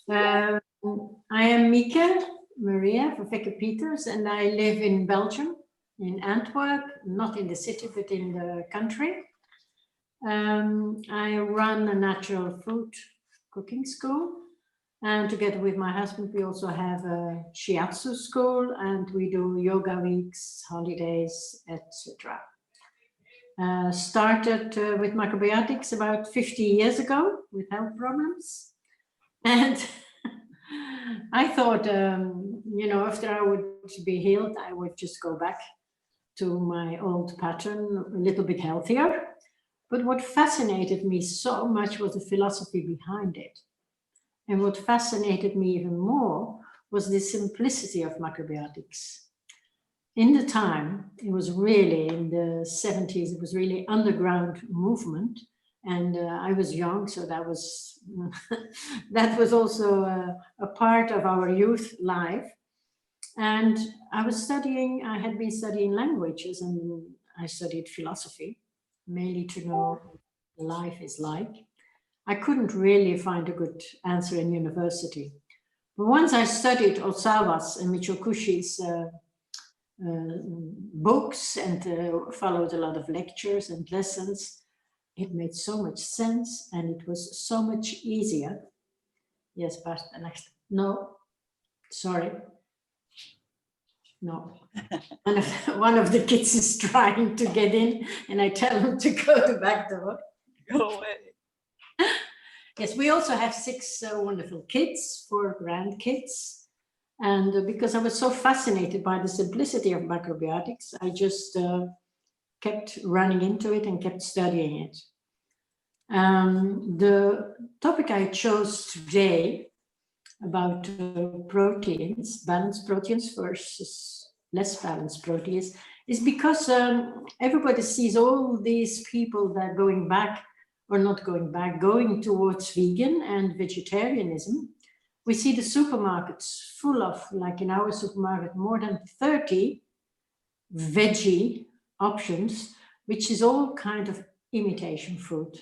I am Mieke Maria Vervecken-Pieters, and I live in Belgium, in Antwerp, not in the city, but in the country. I run a natural food cooking school, and together with my husband, we also have a shiatsu school, and we do yoga weeks, holidays, etc. Started with macrobiotics about 50 years ago with health problems. And I thought, after I would be healed, I would just go back to my old pattern, a little bit healthier. But what fascinated me so much was the philosophy behind it. And what fascinated me even more was the simplicity of macrobiotics. In the time, it was really in the 70s, it was really underground movement. And I was young, so that was that was also a part of our youth life. And I had been studying languages, and I studied philosophy, mainly to know what life is like. I couldn't really find a good answer in university. But once I studied Osawa's and Michokushi's books and followed a lot of lectures and lessons, it made so much sense and it was so much easier. Yes, but the next, no, sorry. No, one of the kids is trying to get in and I tell him to go to the back door. Go away. Yes, we also have 6 wonderful kids, 4 grandkids. And because I was so fascinated by the simplicity of macrobiotics, I just kept running into it and kept studying it. The topic I chose today about proteins, balanced proteins versus less balanced proteins, is because everybody sees all these people that are going back, or not going back, going towards vegan and vegetarianism. We see the supermarkets full of, like in our supermarket, more than 30 veggie options, which is all kind of imitation food.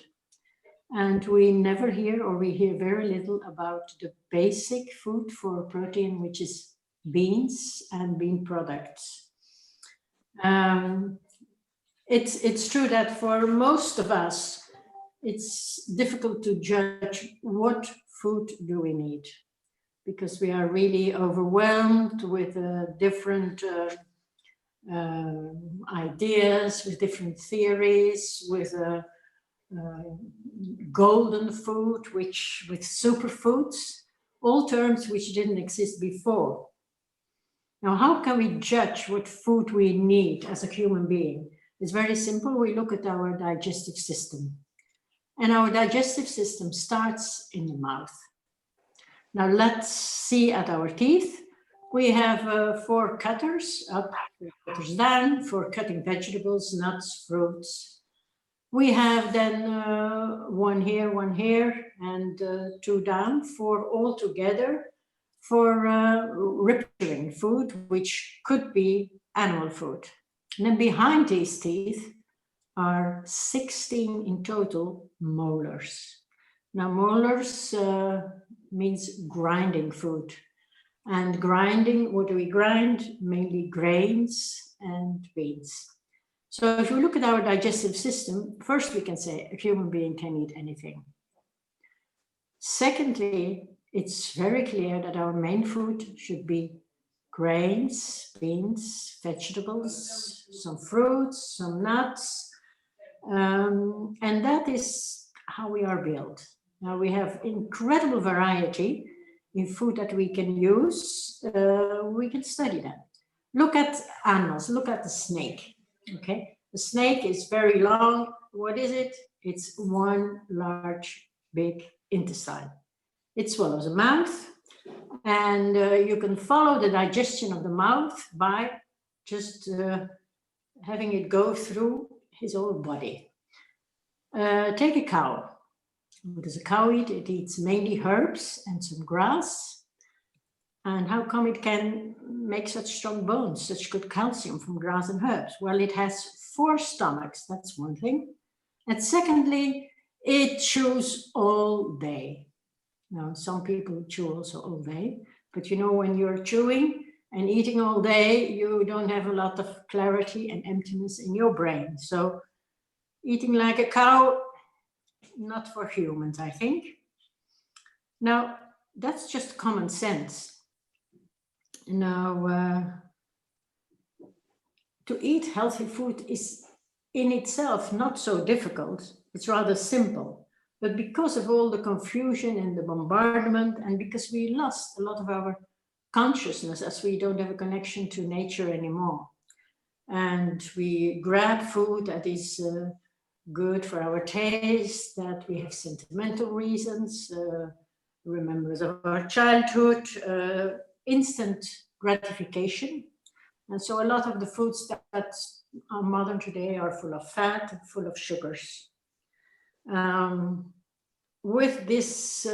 And we never hear, or we hear very little about the basic food for protein, which is beans and bean products. It's true that for most of us, it's difficult to judge what food do we need, because we are really overwhelmed with different ideas, with different theories, with golden food, with superfoods, all terms which didn't exist before. Now, how can we judge what food we need as a human being? It's very simple. We look at our digestive system. And our digestive system starts in the mouth. Now let's see at our teeth. We have 4 cutters up, 4 cutters down, for cutting vegetables, nuts, fruits. We have then 1 here, and 2 down, 4 all together for rupturing food, which could be animal food. And then behind these teeth are 16 in total molars. Now molars means grinding food. And grinding, what do we grind? Mainly grains and beans. So if we look at our digestive system, first we can say a human being can eat anything. Secondly, it's very clear that our main food should be grains, beans, vegetables, some fruits, some nuts, and that is how we are built. Now we have incredible variety in food that we can use. We can study them. Look at animals, look at the snake, okay? The snake is very long. What is it? It's one large, big intestine. It swallows a mouth, and you can follow the digestion of the mouth by just having it go through his whole body. Take a cow. What does a cow eat? It eats mainly herbs and some grass. And how come it can make such strong bones, such good calcium from grass and herbs? Well, it has 4 stomachs, that's one thing. And secondly, it chews all day. Now, some people chew also all day, but you know, when you're chewing and eating all day, you don't have a lot of clarity and emptiness in your brain. So eating like a cow, not for humans, I think. Now, that's just common sense. Now, to eat healthy food is in itself not so difficult. It's rather simple. But because of all the confusion and the bombardment, and because we lost a lot of our consciousness as we don't have a connection to nature anymore, and we grab food that is good for our taste, that we have sentimental reasons, remembrance of our childhood, instant gratification. And so a lot of the foods that are modern today are full of fat and full of sugars. With this,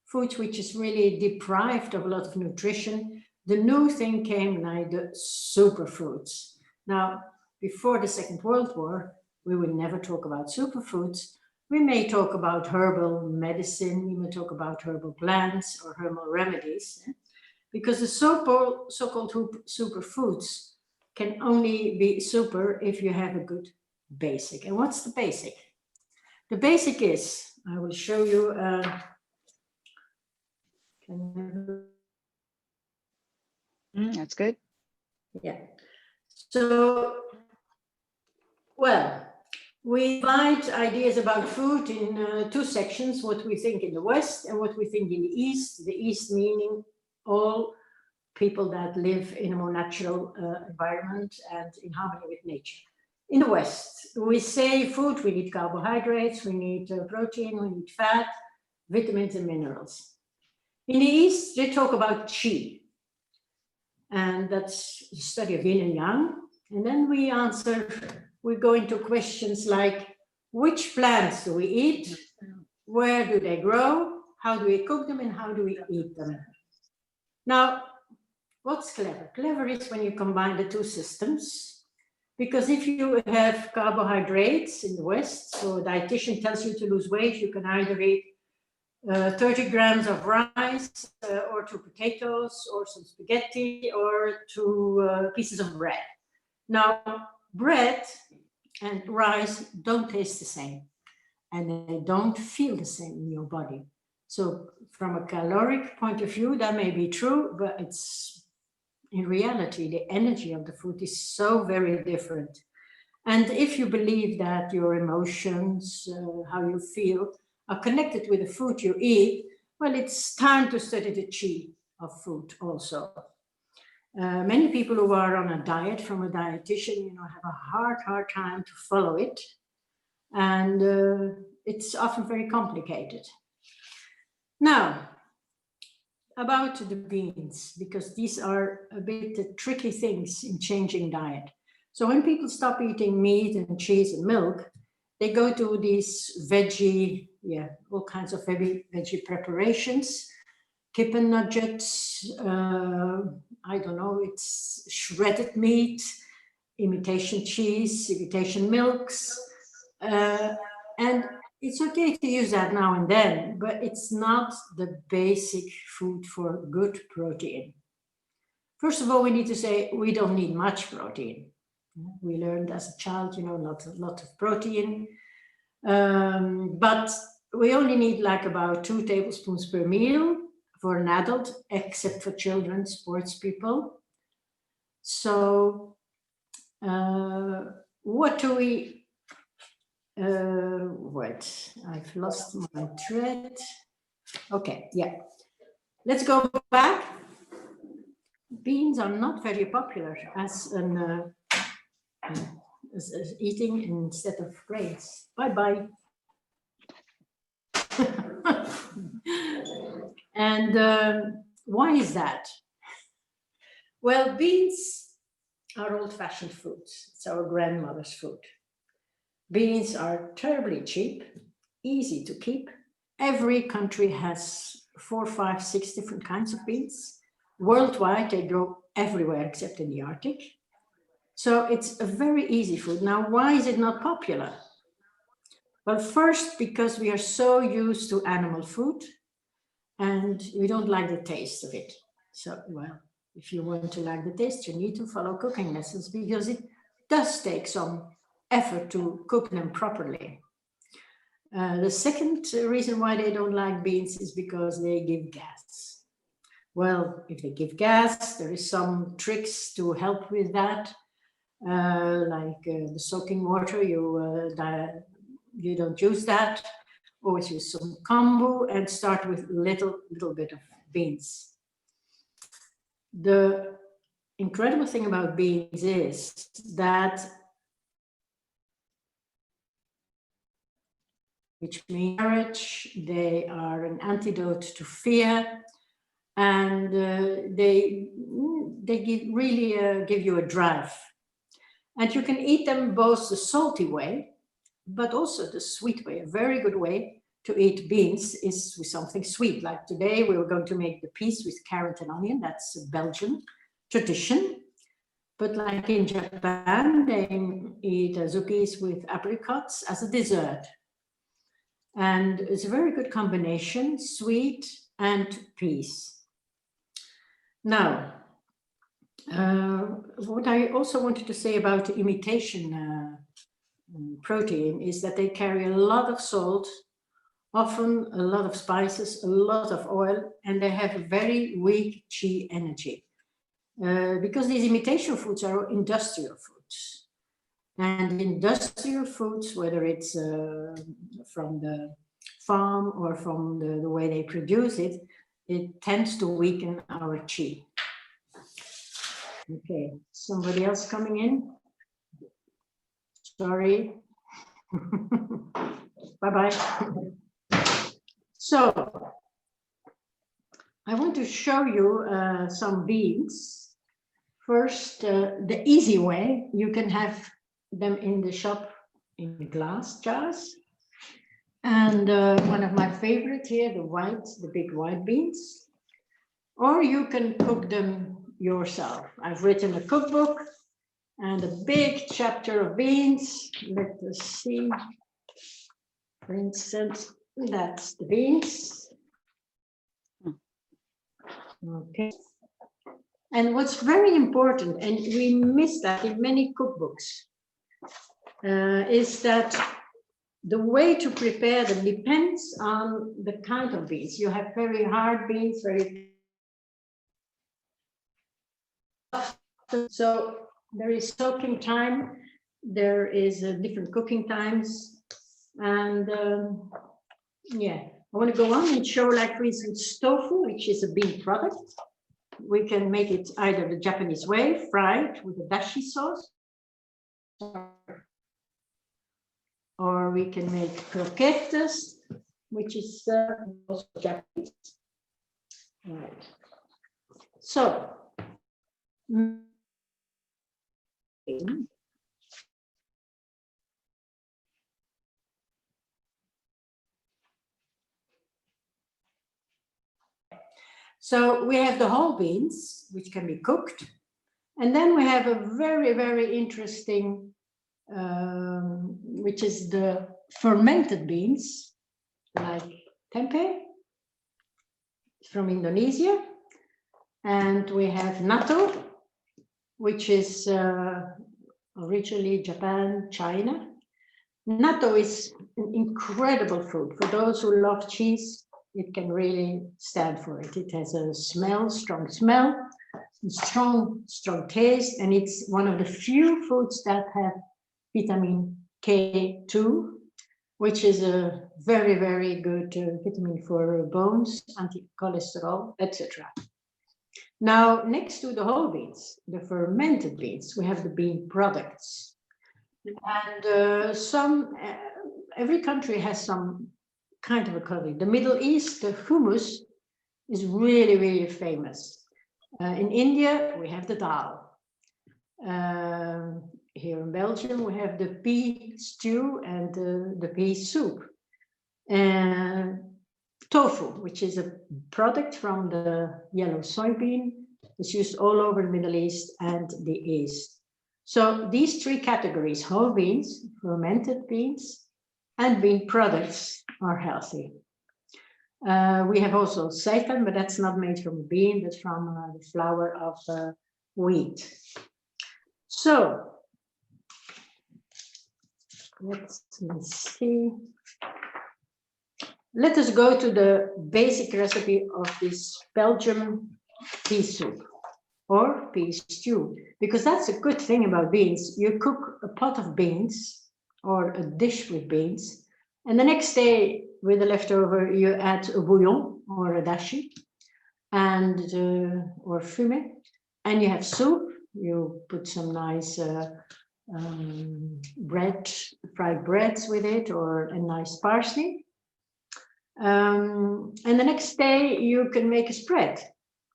food which is really deprived of a lot of nutrition, the new thing came now, the superfoods. Now, before the Second World War, we will never talk about superfoods. We may talk about herbal medicine, we may talk about herbal plants or herbal remedies, because the so-called superfoods can only be super if you have a good basic. And what's the basic? The basic is, I will show you, that's good. Yeah. So, well, we divide ideas about food in two sections, what we think in the West and what we think in the East. The East meaning all people that live in a more natural environment and in harmony with nature. In the West, we say food, we need carbohydrates, we need protein, we need fat, vitamins and minerals. In the East, they talk about qi. And that's the study of yin and yang. And then we go into questions like, which plants do we eat? Where do they grow? How do we cook them and how do we eat them? Now, what's clever? Clever is when you combine the two systems. Because if you have carbohydrates in the West, so a dietitian tells you to lose weight, you can either eat 30 grams of rice or 2 potatoes or some spaghetti or 2 pieces of bread. Now, bread and rice don't taste the same and they don't feel the same in your body. So from a caloric point of view, that may be true, but it's in reality, the energy of the food is so very different. And if you believe that your emotions, how you feel, are connected with the food you eat, well, it's time to study the qi of food also. Many people who are on a diet from a dietitian, have a hard time to follow it. And it's often very complicated. Now, about the beans, because these are a bit tricky things in changing diet. So when people stop eating meat and cheese and milk, they go to these veggie, all kinds of veggie preparations, kippen nuggets, I don't know, it's shredded meat, imitation cheese, imitation milks, and it's okay to use that now and then, but it's not the basic food for good protein. First of all, we need to say we don't need much protein. We learned as a child, not a lot of protein, but we only need like about 2 tablespoons per meal for an adult, except for children, sports people. So what do we wait, I've lost my thread. Okay, let's go back. Beans are not very popular as as eating instead of grains. Bye-bye. And why is that? Well, beans are old-fashioned foods. It's our grandmother's food. Beans are terribly cheap, easy to keep. Every country has 4, 5, 6 different kinds of beans. Worldwide, they grow everywhere except in the Arctic. So it's a very easy food. Now, why is it not popular? Well, first, because we are so used to animal food and we don't like the taste of it. So, well, if you want to like the taste, you need to follow cooking lessons because it does take some effort to cook them properly. The second reason why they don't like beans is because they give gas. Well, if they give gas, there is some tricks to help with that, like the soaking water. You don't use that. Always use some kombu and start with little bit of beans. The incredible thing about beans is that, which means courage, they are an antidote to fear, and they really give you a drive. And you can eat them both the salty way, but also the sweet way. A very good way to eat beans is with something sweet. Like today, we were going to make the peas with carrot and onion. That's a Belgian tradition. But like in Japan, they eat zucchis with apricots as a dessert. And it's a very good combination, sweet and peas. Now, what I also wanted to say about imitation protein is that they carry a lot of salt, often a lot of spices, a lot of oil, and they have a very weak chi energy. Because these imitation foods are industrial foods. And industrial foods, whether it's from the farm or from the way they produce it, it tends to weaken our chi. Okay, somebody else coming in? Sorry. Bye-bye. So, I want to show you some beans. First, the easy way, you can have them in the shop in glass jars. And one of my favorite here, the big white beans. Or you can cook them yourself. I've written a cookbook and a big chapter of beans. Let us see. For instance, that's the beans. Okay. And what's very important, and we miss that in many cookbooks, is that the way to prepare them depends on the kind of beans. You have very hard beans, so there is soaking time, there is different cooking times, and yeah, I want to go on and show, like, for instance, tofu, which is a bean product. We can make it either the Japanese way, fried with a dashi sauce, or we can make croquettes, which is also Japanese. All right. So, so we have the whole beans, which can be cooked. And then we have a very, very interesting, which is the fermented beans, like tempeh from Indonesia. And we have natto, which is originally Japan, China. Natto is an incredible food. For those who love cheese, it can really stand for it. It has a strong smell, strong taste, and it's one of the few foods that have vitamin K2, which is a very, very good vitamin for bones, anti-cholesterol, etc. Now, next to the whole beans, the fermented beans, we have the bean products. And every country has some kind of a curry. The Middle East, the hummus is really, really famous. In India, we have the dal. Here in Belgium, we have the pea stew and the pea soup. Tofu, which is a product from the yellow soybean, is used all over the Middle East and the East. So these three categories, whole beans, fermented beans, and bean products, are healthy. We have also seitan, but that's not made from bean, but from the flour of wheat. So let's see. Let us go to the basic recipe of this Belgian pea soup or pea stew, because that's a good thing about beans. You cook a pot of beans or a dish with beans, and the next day with the leftover, you add a bouillon or a dashi and or fumet, and you have soup. You put some nice bread, fried breads with it, or a nice parsley. And the next day you can make a spread.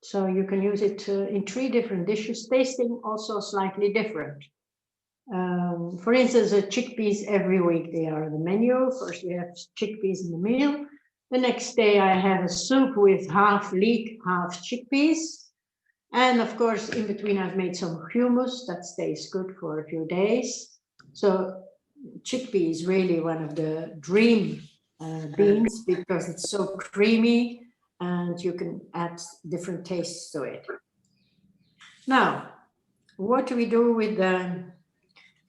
So you can use it in 3 different dishes, tasting also slightly different. For instance, chickpeas every week, they are on the menu. First we have chickpeas in the meal. The next day I have a soup with half leek, half chickpeas. And of course, in between I've made some hummus that stays good for a few days. So chickpea is really one of the dream beans because it's so creamy and you can add different tastes to it. Now, what do we do with the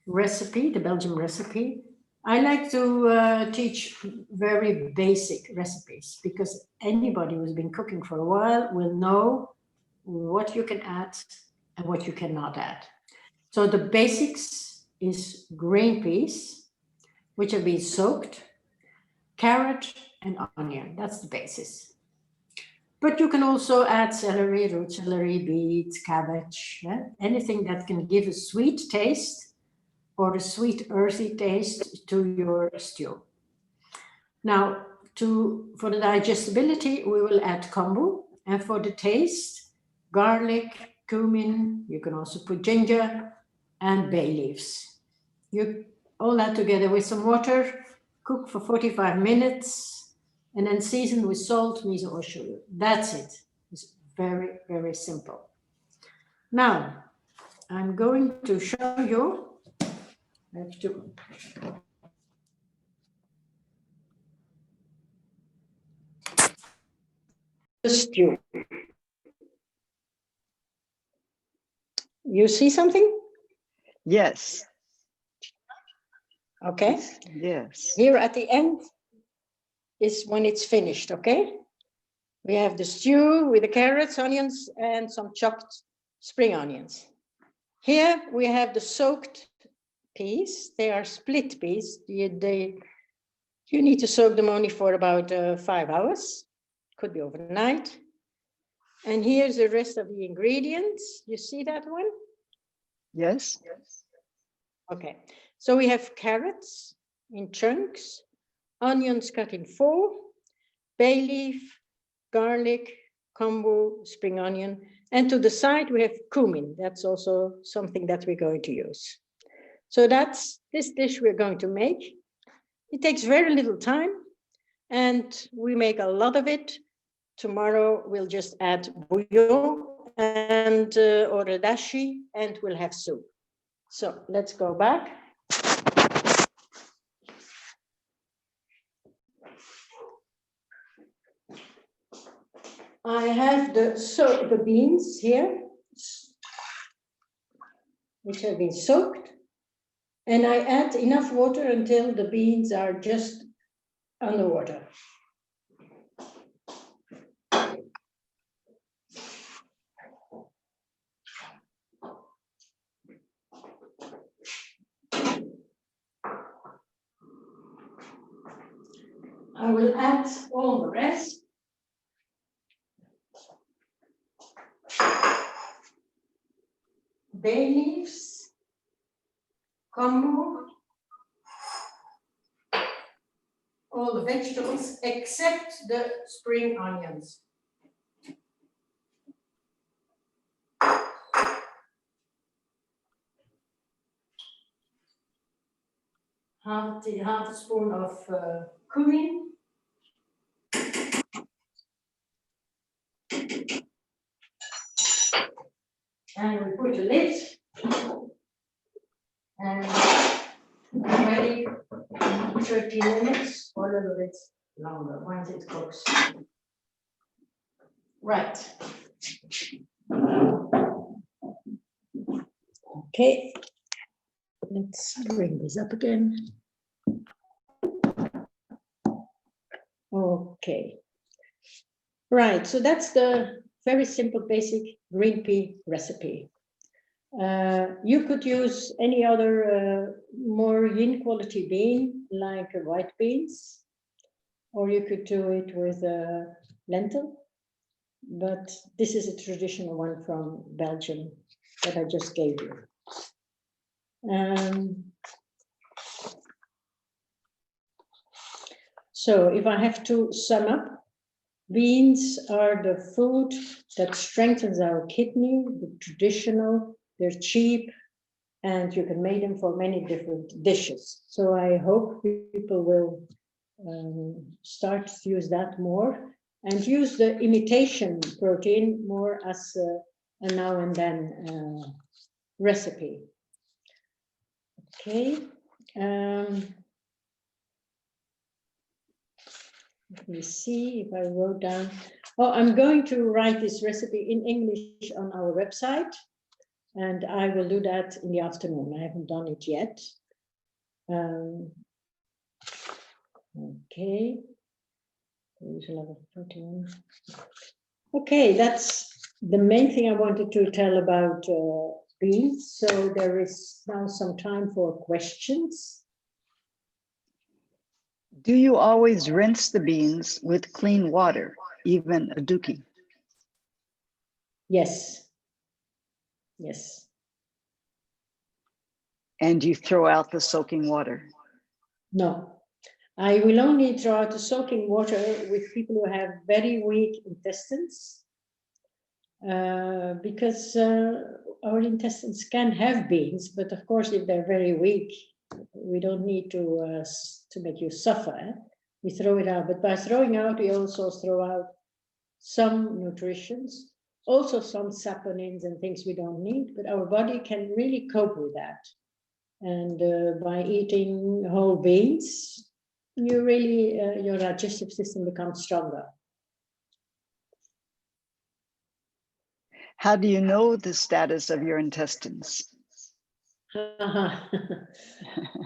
recipe, the Belgian recipe? I like to teach very basic recipes because anybody who's been cooking for a while will know what you can add and what you cannot add. So the basics is green peas, which have been soaked, carrot and onion. That's the basis. But you can also add celery, root celery, beets, cabbage, anything that can give a sweet taste or a sweet earthy taste to your stew. Now, for the digestibility, we will add kombu, and for the taste, garlic, cumin, you can also put ginger and bay leaves. You all that together with some water, cook for 45 minutes, and then season with salt, miso or sugar. That's it. It's very, very simple. Now, I'm going to show you. I have to. The stew. You see something? Yes. Okay. Yes. Here at the end is when it's finished, okay? We have the stew with the carrots, onions, and some chopped spring onions. Here we have the soaked peas. They are split peas. You need to soak them only for about 5 hours. Could be overnight. And here's the rest of the ingredients. You see that one? Yes. Okay. So we have carrots in chunks, onions cut in 4, bay leaf, garlic, kombu, spring onion, and to the side we have cumin. That's also something that we're going to use. So that's this dish we're going to make. It takes very little time and we make a lot of it. Tomorrow we'll just add bouillon and or a dashi and we'll have soup. So let's go back. I have the beans here, which have been soaked, and I add enough water until the beans are just underwater. I will add all the rest. Bay leaves, kombu, all the vegetables except the spring onions. Half a spoon of cumin. And we put a lid. And I'm ready 30 minutes or a little bit longer once it cooks. Right. Okay, let's bring this up again. Okay. Right, so that's the very simple, basic green pea recipe. You could use any other more yin quality bean, like white beans, or you could do it with lentil, but this is a traditional one from Belgium that I just gave you. So if I have to sum up, beans are the food that strengthens our kidney, the traditional, they're cheap, and you can make them for many different dishes. So I hope people will start to use that more and use the imitation protein more as a now and then recipe. Okay. Let me see if I wrote down. Oh, I'm going to write this recipe in English on our website, and I will do that in the afternoon. I haven't done it yet. Okay. There's a lot of protein. Okay, that's the main thing I wanted to tell about beans. So there is now some time for questions. Do you always rinse the beans with clean water, even a dookie? Yes. Yes. And you throw out the soaking water? No. I will only throw out the soaking water with people who have very weak intestines, because our intestines can have beans, but of course, if they're very weak, we don't need to make you suffer. Eh? We throw it out, but by throwing out, we also throw out some nutritions, also some saponins and things we don't need, but our body can really cope with that. And by eating whole beans, you really, your digestive system becomes stronger. How do you know the status of your intestines?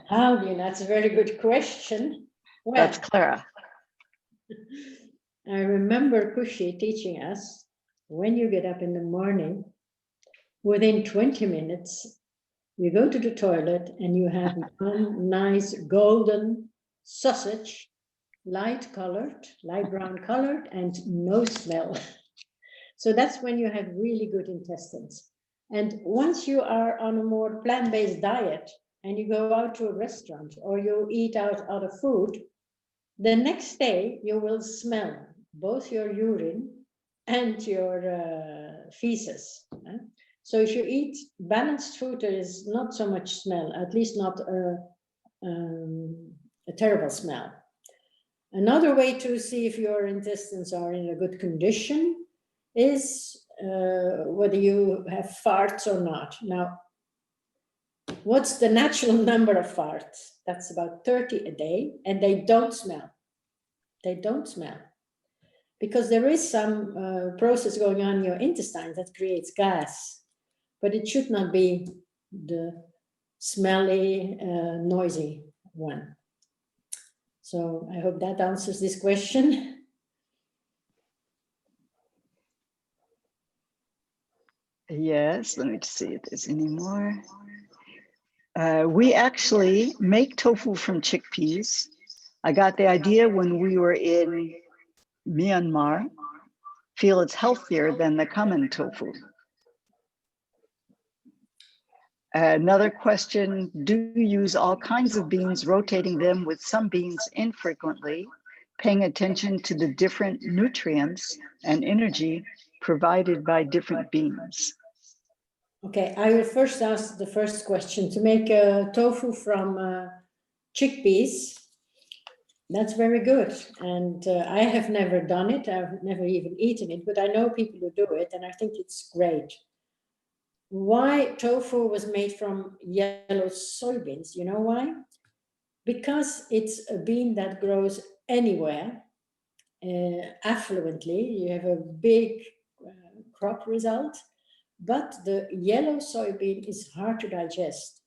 How do you know? That's a very good question. Well, that's Clara. I remember Kushi teaching us, when you get up in the morning, within 20 minutes, you go to the toilet and you have one nice golden sausage, light brown colored, and no smell. So that's when you have really good intestines. And once you are on a more plant-based diet and you go out to a restaurant or you eat out other food, the next day you will smell both your urine and your feces. So if you eat balanced food, there is not so much smell, at least not a terrible smell. Another way to see if your intestines are in a good condition is whether you have farts or not. Now, what's the natural number of farts? That's about 30 a day, and they don't smell. They don't smell. Because there is some process going on in your intestines that creates gas, but it should not be the smelly, noisy one. So I hope that answers this question. Yes, let me see if there's any more. We actually make tofu from chickpeas. I got the idea when we were in Myanmar. Feel it's healthier than the common tofu. Another question, do you use all kinds of beans, rotating them with some beans infrequently, paying attention to the different nutrients and energy provided by different beans? Okay, I will first ask the first question. To make tofu from chickpeas, that's very good. And I have never done it. I've never even eaten it, but I know people who do it, and I think it's great. Why tofu was made from yellow soybeans? You know why? Because it's a bean that grows anywhere affluently. You have a big crop result, but the yellow soybean is hard to digest.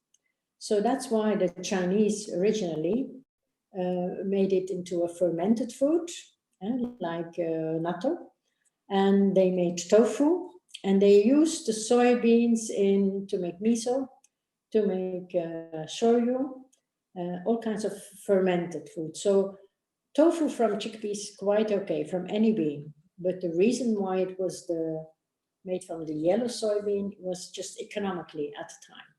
So that's why the Chinese originally made it into a fermented food, like natto, and they made tofu, and they used the soybeans to make miso, to make shoyu, all kinds of fermented food. So tofu from chickpeas quite okay from any bean, but the reason why it was made from the yellow soybean was just economically at the time.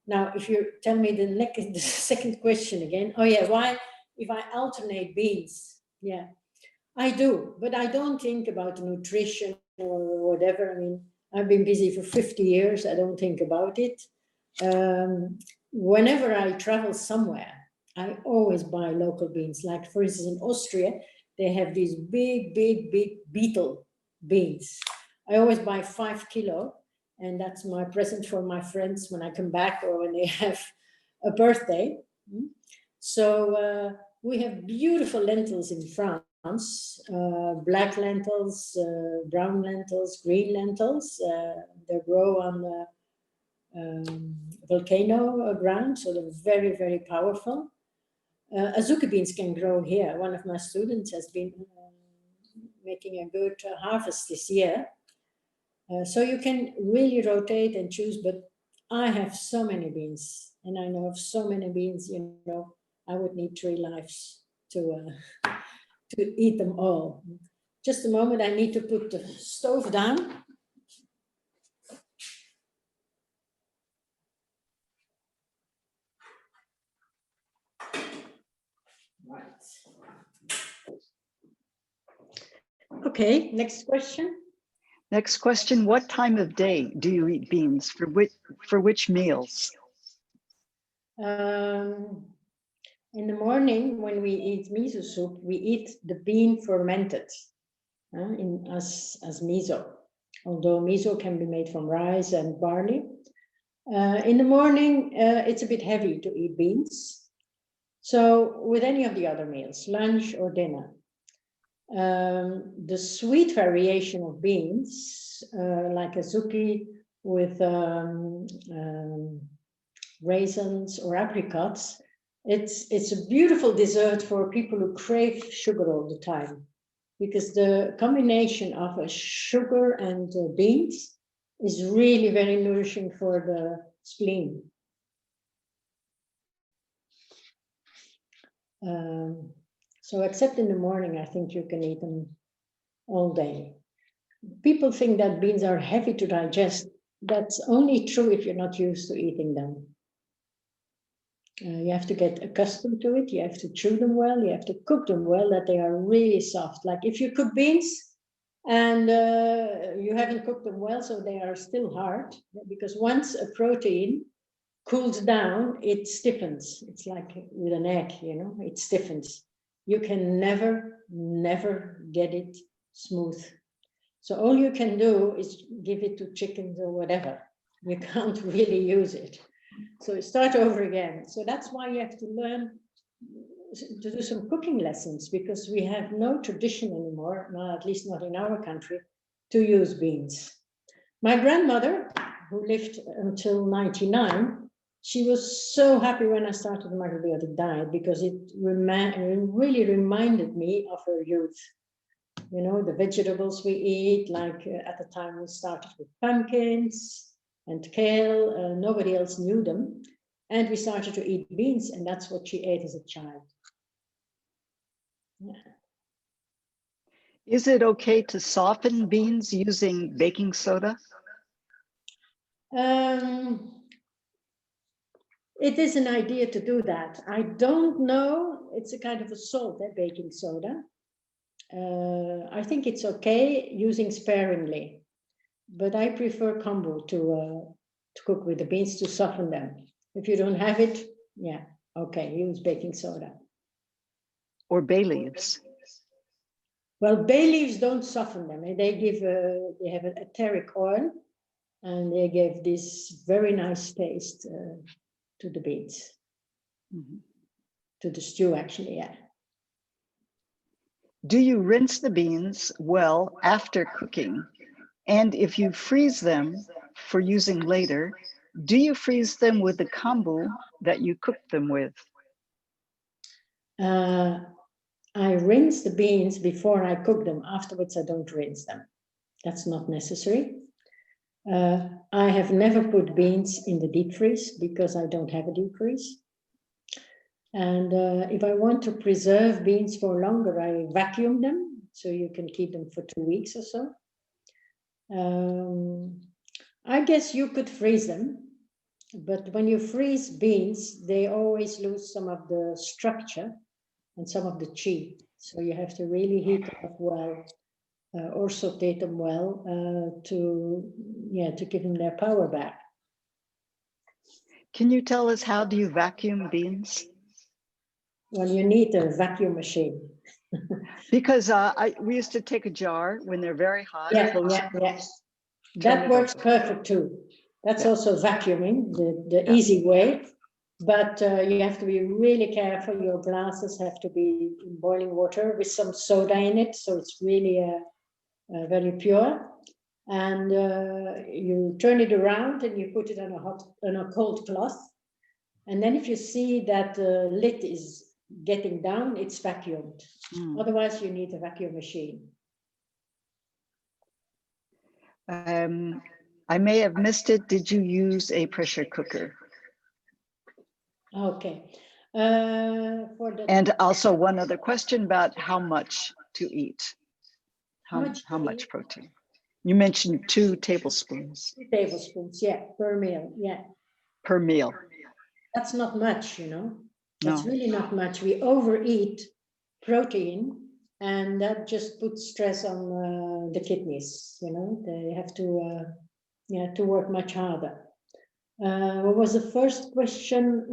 Now, if you tell me the second question again, oh yeah, why if I alternate beans? Yeah, I do, but I don't think about nutrition or whatever. I mean, I've been busy for 50 years. I don't think about it. Whenever I travel somewhere, I always buy local beans. Like, for instance, in Austria, they have these big beetle beans. I always buy 5 kilo, and that's my present for my friends when I come back or when they have a birthday. So we have beautiful lentils in France, black lentils, brown lentils, green lentils. They grow on volcano ground, so they're very, very powerful. Azuki beans can grow here. One of my students has been making a good harvest this year. So you can really rotate and choose, but I have so many beans, and I know of so many beans, you know, I would need 3 lives to eat them all. Just a moment, I need to put the stove down. Right. Okay, next question. Next question, what time of day do you eat beans? For which meals? In the morning, when we eat miso soup, we eat the bean fermented as miso, although miso can be made from rice and barley. In the morning, it's a bit heavy to eat beans. So with any of the other meals, lunch or dinner, the sweet variation of beans, like azuki with raisins or apricots, it's a beautiful dessert for people who crave sugar all the time, because the combination of a sugar and beans is really very nourishing for the spleen. So except in the morning, I think you can eat them all day. People think that beans are heavy to digest. That's only true if you're not used to eating them. You have to get accustomed to it. You have to chew them well. You have to cook them well, that they are really soft. Like if you cook beans and you haven't cooked them well, so they are still hard, because once a protein cools down, it stiffens. It's like with an egg, you know, it stiffens. You can never get it smooth. So all you can do is give it to chickens or whatever. You can't really use it. So start over again. So that's why you have to learn to do some cooking lessons, because we have no tradition anymore, well, at least not in our country, to use beans. My grandmother, who lived until 99, she was so happy when I started the macrobiotic diet, because it really reminded me of her youth. You know, the vegetables we eat, like at the time we started with pumpkins and kale, nobody else knew them. And we started to eat beans, and that's what she ate as a child. Yeah. Is it okay to soften beans using baking soda? It is an idea to do that. I don't know. It's a kind of a salt, baking soda. I think it's okay using sparingly, but I prefer kombu to cook with the beans to soften them. If you don't have it, yeah, okay, use baking soda. Or bay leaves? Well, bay leaves don't soften them. They have an etheric oil, and they give this very nice taste to the beans, to the stew, actually, yeah. Do you rinse the beans well after cooking? And if you freeze them for using later, do you freeze them with the kombu that you cooked them with? I rinse the beans before I cook them. Afterwards, I don't rinse them. That's not necessary. I have never put beans in the deep freeze because I don't have a deep freeze. And if I want to preserve beans for longer, I vacuum them so you can keep them for 2 weeks or so. I guess you could freeze them, but when you freeze beans, they always lose some of the structure and some of the chi. So you have to really heat them up well or saute them well to give them their power back. Can you tell us, how do you vacuum beans? Well, you need a vacuum machine. Because we used to take a jar when they're very hot. Yeah. That works perfect too. That's also vacuuming, the easy way. But you have to be really careful. Your glasses have to be in boiling water with some soda in it, so it's really very pure. And you turn it around and you put it on a cold cloth. And then if you see that the lid is getting down, it's vacuumed. Otherwise, you need a vacuum machine. I may have missed it. Did you use a pressure cooker? Okay. And also one other question about how much to eat. How much protein? You mentioned 2 tablespoons. 2 tablespoons, yeah, per meal, yeah. Per meal. That's not much, you know. That's No. really not much. We overeat protein, and that just puts stress on the kidneys. You know, they have to work much harder. What was the first question?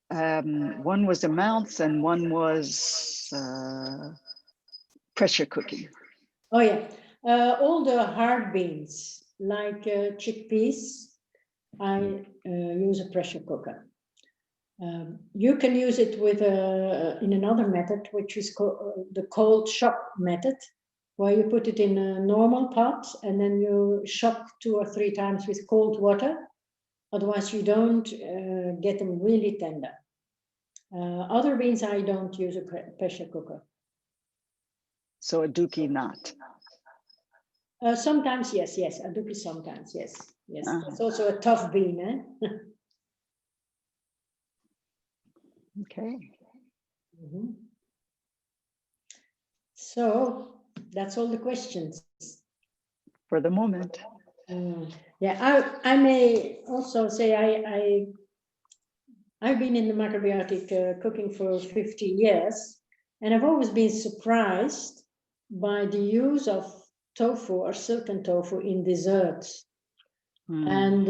One was amounts and one was pressure cooking. Oh yeah, all the hard beans like chickpeas, I use a pressure cooker. You can use it with in another method, which is called the cold shock method, where you put it in a normal pot and then you shock 2 or 3 times with cold water. Otherwise, you don't get them really tender. Other beans, I don't use a pressure cooker. So a dookie not. Sometimes, yes, a dookie sometimes, yes. It's also a tough bean, eh? Okay. So that's all the questions. For the moment. I may also say I've been in the macrobiotic cooking for 50 years, and I've always been surprised by the use of tofu or silken tofu in desserts. And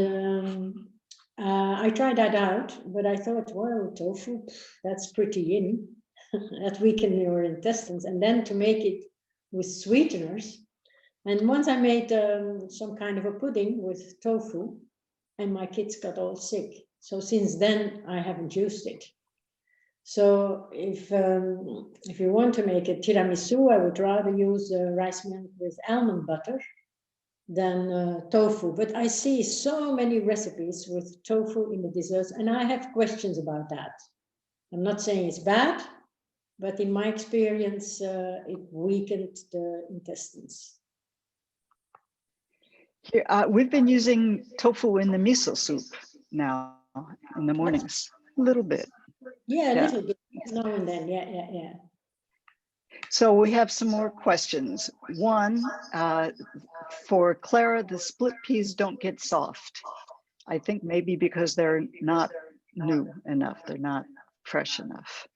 I tried that out, but I thought, well, tofu, that's pretty in. That weaken your intestines. And then to make it with sweeteners. And once I made some kind of a pudding with tofu, and my kids got all sick. So since then, I haven't used it. So if you want to make a tiramisu, I would rather use rice milk with almond butter than tofu. But I see so many recipes with tofu in the desserts, and I have questions about that. I'm not saying it's bad, but in my experience, it weakened the intestines. Here, we've been using tofu in the miso soup now in the mornings, a little bit. Yeah, a little bit, now and then, yeah. So we have some more questions. One, for Clara, the split peas don't get soft. I think maybe because they're not new enough, they're not fresh enough.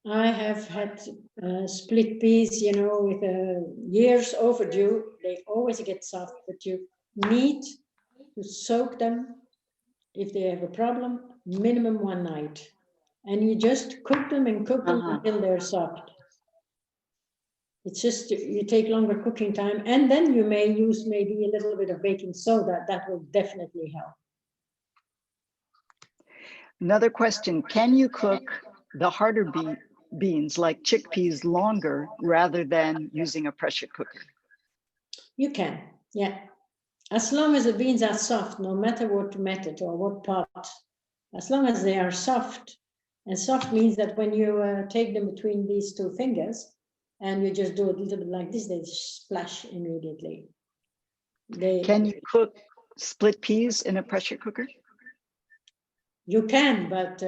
I have had split peas, you know, with years overdue. They always get soft, but you need to soak them if they have a problem, minimum 1 night. And you just cook them and cook them until they're soft. It's just, you take longer cooking time, and then you may use maybe a little bit of baking soda. That will definitely help. Another question, can you cook the harder beans like chickpeas longer rather than using a pressure cooker? You can, yeah. As long as the beans are soft, no matter what method or what pot, as long as they are soft, and soft means that when you take them between these two fingers and you just do it a little bit like this, they just splash immediately. Can you cook split peas in a pressure cooker? You can, but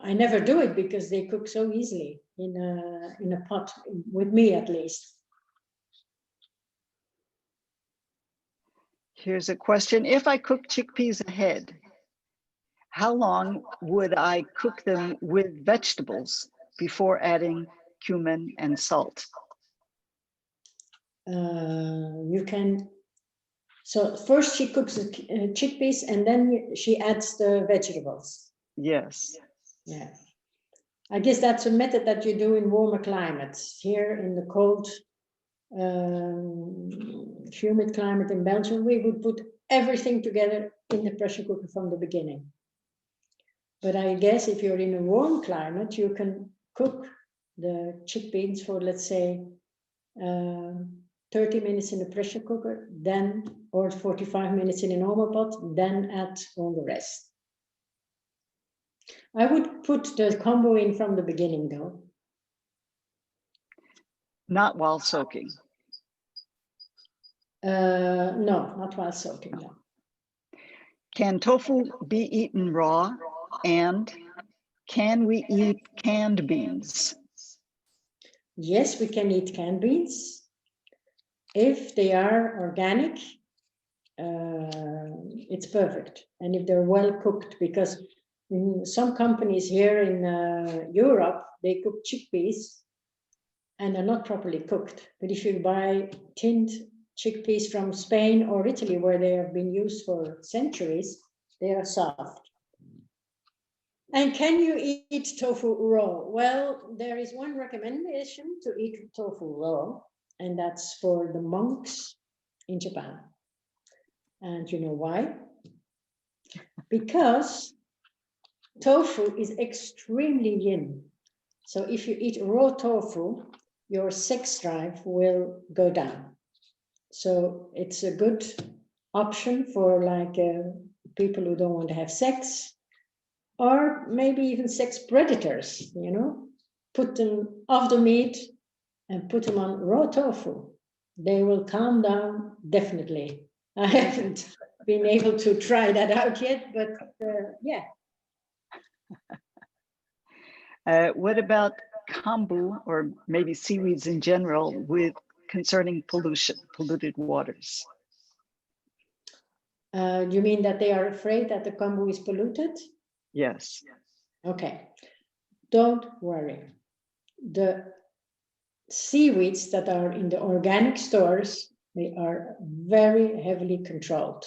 I never do it because they cook so easily in a pot, with me at least. Here's a question. If I cook chickpeas ahead, how long would I cook them with vegetables before adding cumin and salt? You can. So first she cooks the chickpeas and then she adds the vegetables. Yes. Yeah. I guess that's a method that you do in warmer climates. Here in the cold, humid climate in Belgium, we would put everything together in the pressure cooker from the beginning. But I guess if you're in a warm climate, you can cook the chickpeas for, let's say, 30 minutes in the pressure cooker, then, or 45 minutes in a normal pot, then add all the rest. I would put the combo in from the beginning, though. Not while soaking. No, not while soaking, no. Can tofu be eaten raw? And can we eat canned beans? Yes, we can eat canned beans. If they are organic, it's perfect. And if they're well cooked, because in some companies here in Europe, they cook chickpeas and they're not properly cooked. But if you buy tinned chickpeas from Spain or Italy, where they have been used for centuries, they are soft. And can you eat tofu raw? Well, there is one recommendation to eat tofu raw, and that's for the monks in Japan. And you know why? Because tofu is extremely yin. So if you eat raw tofu, your sex drive will go down. So it's a good option for like people who don't want to have sex, or maybe even sex predators, you know, put them off the meat and put them on raw tofu. They will calm down, definitely. I haven't been able to try that out yet, but yeah. What about kombu, or maybe seaweeds in general, with concerning pollution, polluted waters? You mean that they are afraid that the kombu is polluted? Yes. Okay, don't worry. The seaweeds that are in the organic stores, they are very heavily controlled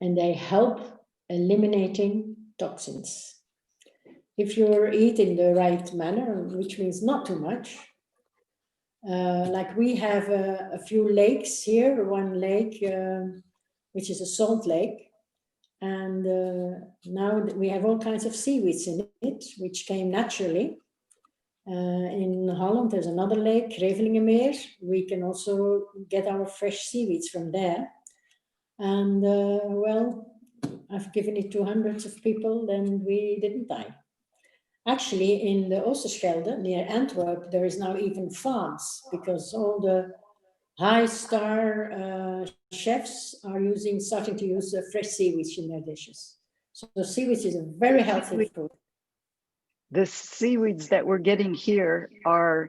and they help eliminating toxins. If you're eating the right manner, which means not too much, like we have a few lakes here, one lake, which is a salt lake, and now we have all kinds of seaweeds in it, which came naturally. In Holland, there's another lake, Revelingenmeer. We can also get our fresh seaweeds from there. And well, I've given it to hundreds of people, and we didn't die. Actually, in the Oosterschelde near Antwerp, there is now even farms, because all the high-star chefs are starting to use fresh seaweeds in their dishes. So the seaweeds is a very healthy food. The seaweeds that we're getting here are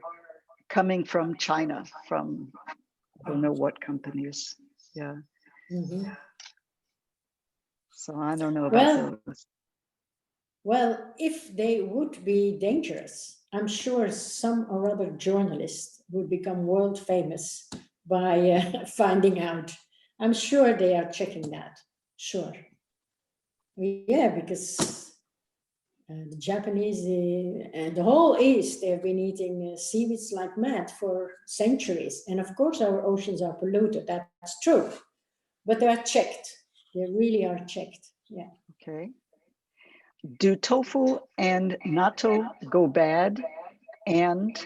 coming from China, from I don't know what companies. Yeah. Mm-hmm. So I don't know about those. Well, if they would be dangerous, I'm sure some or other journalist would become world famous by finding out. I'm sure they are checking that. Sure. Yeah, because the Japanese and the whole East, they've been eating seaweeds like mad for centuries. And of course, our oceans are polluted. That's true. But they are checked. They really are checked. Yeah. Okay. Do tofu and natto go bad And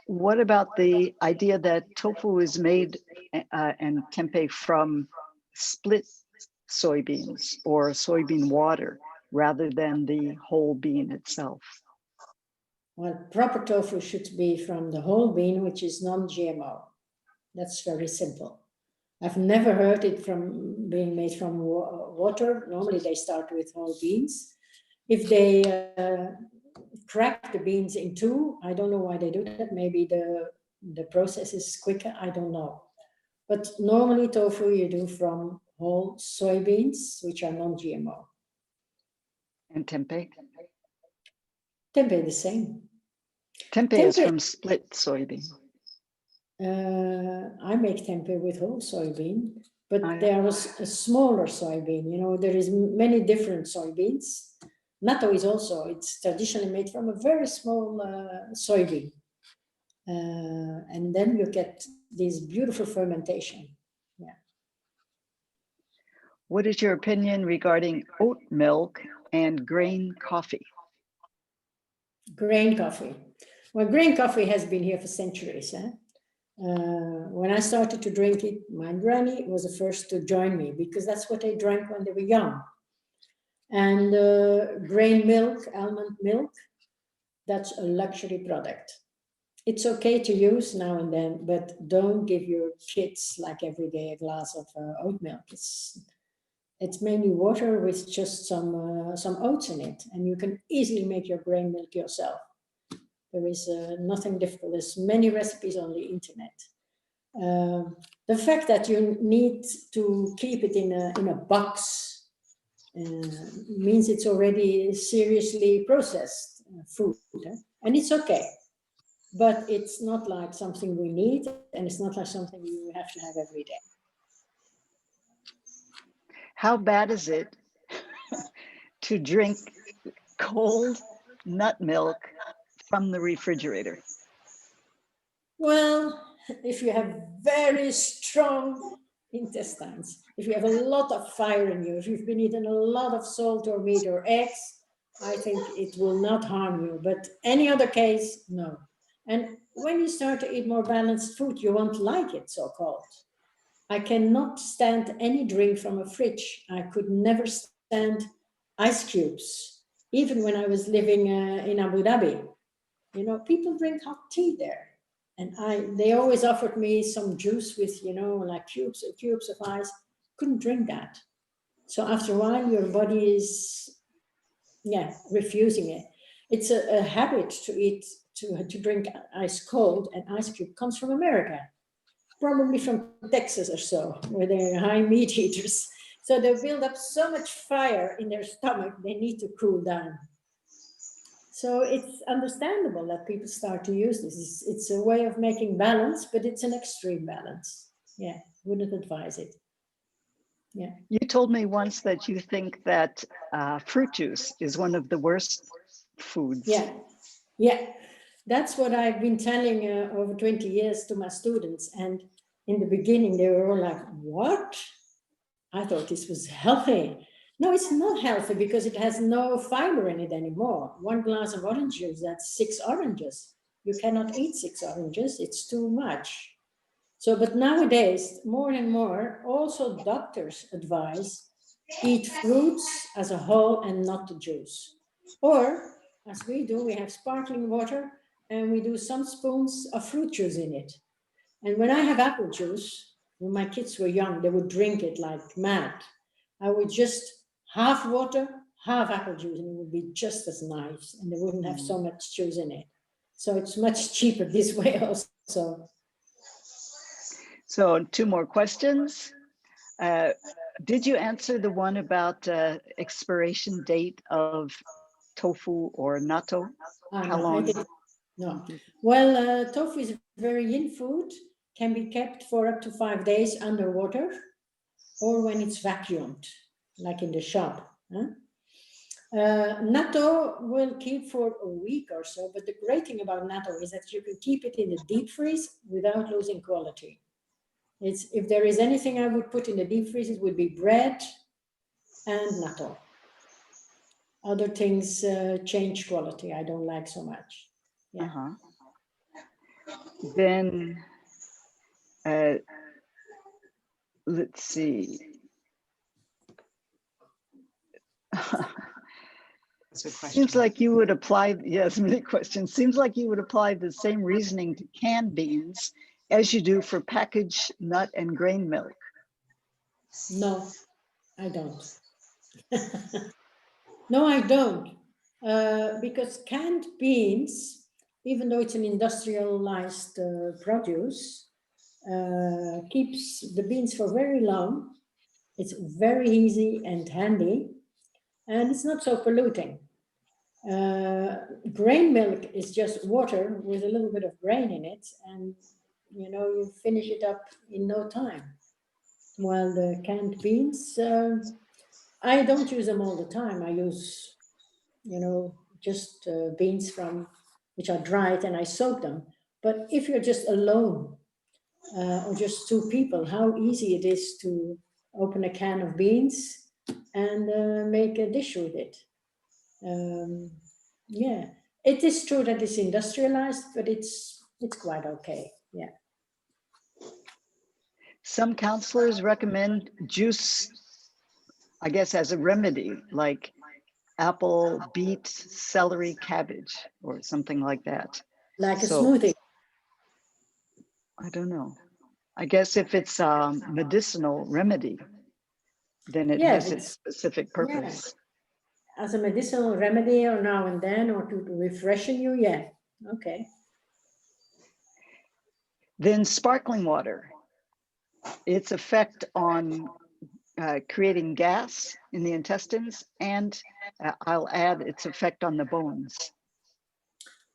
what about the idea that tofu is made and tempeh from split soybeans or soybean water rather than the whole bean itself? Well, proper tofu should be from the whole bean, which is non-GMO. That's very simple. I've never heard it from being made from water. Normally they start with whole beans. If they crack the beans in two, I don't know why they do that. Maybe the process is quicker, I don't know. But normally tofu you do from whole soybeans, which are non-GMO. And tempeh? Tempeh the same. Tempeh is from split soybean. I make tempeh with whole soybean, but Oh, yeah. there was a smaller soybean. You know, there is many different soybeans. Natto is also, it's traditionally made from a very small soybean. And then you get this beautiful fermentation. Yeah. What is your opinion regarding oat milk and grain coffee? Grain coffee. Well, grain coffee has been here for centuries. When I started to drink it, my granny was the first to join me because that's what they drank when they were young. And grain milk, almond milk, that's a luxury product. It's okay to use now and then, but don't give your kids like every day a glass of oat milk. It's mainly water with just some oats in it, and you can easily make your grain milk yourself. There is nothing difficult. There's many recipes on the internet. The fact that you need to keep it in a box means it's already seriously processed food, and it's okay. But it's not like something we need, and it's not like something you have to have every day. How bad is it to drink cold nut milk from the refrigerator? Well, if you have very strong intestines, if you have a lot of fire in you, if you've been eating a lot of salt or meat or eggs, I think it will not harm you. But any other case, no. And when you start to eat more balanced food, you won't like it so cold. I cannot stand any drink from a fridge. I could never stand ice cubes, even when I was living in Abu Dhabi. You know, people drink hot tea there. And they always offered me some juice with, you know, like cubes and cubes of ice. Couldn't drink that. So after a while, your body is, refusing it. It's a habit to eat, to drink ice cold, and ice cube comes from America, probably from Texas or so, where they're high meat eaters. So they build up so much fire in their stomach, they need to cool down. So it's understandable that people start to use this. It's a way of making balance, but it's an extreme balance. Yeah, wouldn't advise it. Yeah. You told me once that you think that fruit juice is one of the worst foods. Yeah. That's what I've been telling over 20 years to my students. And in the beginning, they were all like, what? I thought this was healthy. No, it's not healthy because it has no fiber in it anymore. One glass of orange juice, that's 6 oranges. You cannot eat 6 oranges, it's too much. So, but nowadays, more and more, also doctors advise eat fruits as a whole and not the juice. Or, as we do, we have sparkling water and we do some spoons of fruit juice in it. And when I have apple juice, when my kids were young, they would drink it like mad. I would just half water, half apple juice, and it would be just as nice, and they wouldn't have so much juice in it. So it's much cheaper this way also. So 2 more questions. Did you answer the one about expiration date of tofu or natto? How No, long? I didn't. No. Well, tofu is a very yin food, can be kept for up to 5 days underwater, or when it's vacuumed, like in the shop. Natto will keep for a week or so, but the great thing about natto is that you can keep it in the deep freeze without losing quality. If there is anything I would put in the deep freeze, it would be bread and natto. Other things change quality. I don't like so much. Yeah. Then, let's see. Seems like you would apply, yes, many questions. Seems like you would apply the same reasoning to canned beans as you do for packaged nut and grain milk. No, I don't. No, I don't. Because canned beans, even though it's an industrialized produce, keeps the beans for very long. It's very easy and handy, and it's not so polluting. Grain milk is just water with a little bit of grain in it, and you finish it up in no time. While the canned beans, I don't use them all the time. I use, just beans from which are dried, and I soak them. But if you're just alone or just two people, how easy it is to open a can of beans and make a dish with it. Yeah, it is true that it's industrialized, but it's quite okay. Yeah. Some counselors recommend juice, I guess, as a remedy, like apple, beet, celery, cabbage, or something like that. Like a So, smoothie. I don't know. I guess if it's a medicinal remedy, then it Yeah, has its specific purpose. As a medicinal remedy or now and then, or to refreshen you, yeah. Okay. Then sparkling water, its effect on creating gas in the intestines, and I'll add its effect on the bones.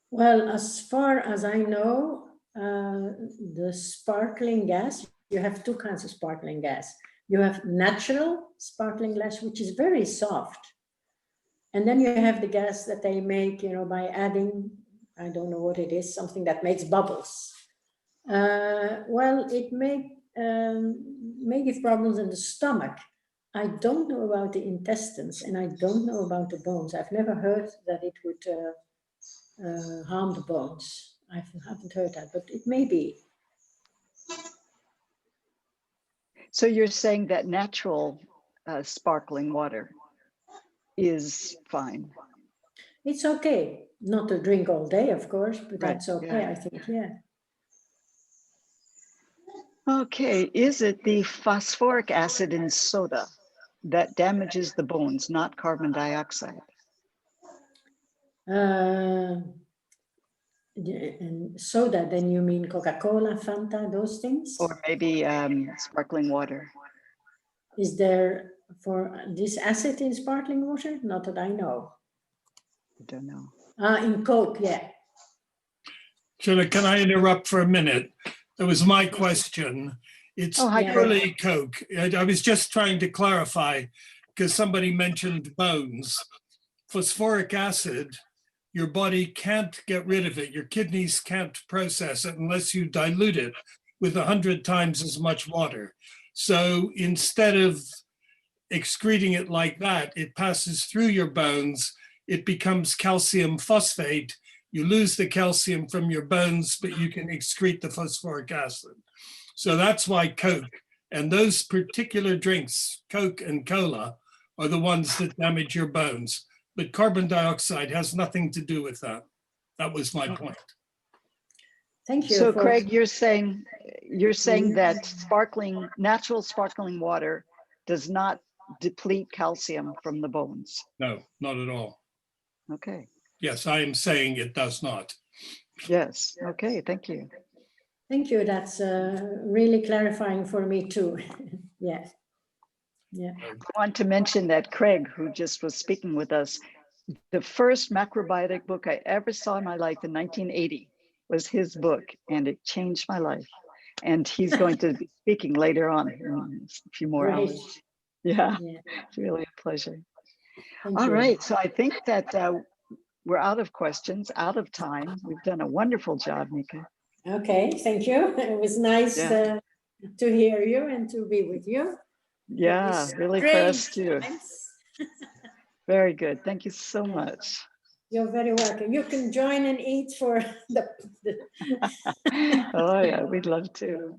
Well, as far as I know, the sparkling gas, you have two kinds of sparkling gas. You have natural sparkling gas, which is very soft. And then you have the gas that they make, by adding, I don't know what it is, something that makes bubbles. Well, it may give problems in the stomach. I don't know about the intestines, and I don't know about the bones. I've never heard that it would harm the bones. I haven't heard that, but it may be. So you're saying that natural sparkling water is fine? It's okay. Not to drink all day, of course, but Right, that's okay, yeah. I think, yeah. Okay, is it the phosphoric acid in soda that damages the bones, not carbon dioxide? And soda, then you mean Coca-Cola, Fanta, those things? Or maybe sparkling water? Is there for this acid in sparkling water? Not that I know. I don't know. In Coke, yeah. Can I interrupt for a minute? That was my question. It's purely Coke. I was just trying to clarify because somebody mentioned bones. Phosphoric acid, your body can't get rid of it. Your kidneys can't process it unless you dilute it with 100 times as much water. So instead of excreting it like that, it passes through your bones. It becomes calcium phosphate. You lose the calcium from your bones, but you can excrete the phosphoric acid. So that's why Coke and those particular drinks, Coke and cola, are the ones that damage your bones. But carbon dioxide has nothing to do with that. That was my point. Thank you. So Craig, you're saying that natural sparkling water does not deplete calcium from the bones? No, not at all. Okay. Yes, I am saying it does not. Yes. Okay. Thank you. Thank you. That's really clarifying for me too. Yeah. Yeah. I want to mention that Craig, who just was speaking with us, the first macrobiotic book I ever saw in my life in 1980 was his book, and it changed my life. And he's going to be speaking later on in a few more hours. Yeah, it's really a pleasure. All right, so I think that we're out of questions, out of time. We've done a wonderful job, Mieke. Okay, thank you. It was nice to hear you and to be with you. Yeah, really for us too. Very good. Thank you so much. You're very welcome. You can join and eat for the Oh yeah, we'd love to.